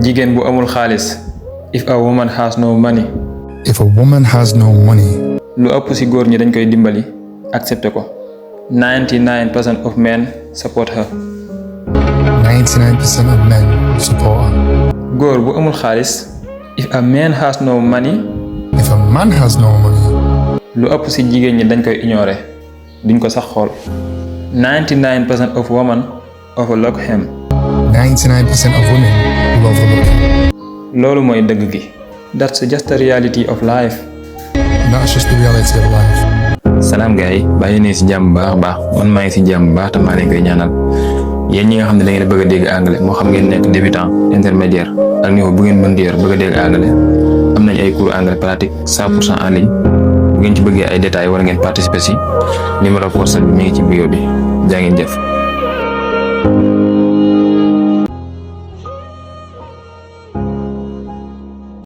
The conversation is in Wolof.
jigéen bu amul xaalis. If a woman has no money. If a woman has no money. lu ëpp ci góor ñi dañ koy dimbali accepté ko. 99% of men support her. 99% of men support her. góor bu amul xaalis. If a man has no money. If a man has no money. lu ëpp ci jigéen ñi dañ koy ignorer duñ ko sax xool. 99% of women overlook him. 99% of women will overlook him. loolu mooy dëgg gi. That's just the reality of life. And that's just the reality of life. salaam gars yi bàyyi ne ci jàmm baax baax man maa ngi ci jàmm baax te maa leen koy ñaanal yéen ñi nga xam ne da ngeen bëgg a dégg anglais moo xam ngeen nekk débutant intermédiaire ak niveau bu ngeen mën di yor bëgg a dégg anglais am nañ ay cours anglais pratique 100% en ligne bu ngeen ci bëggee ay détails wala ngeen participer ci numéro WhatsApp bi mi ngi ci bio bi jaa ngeen jëf.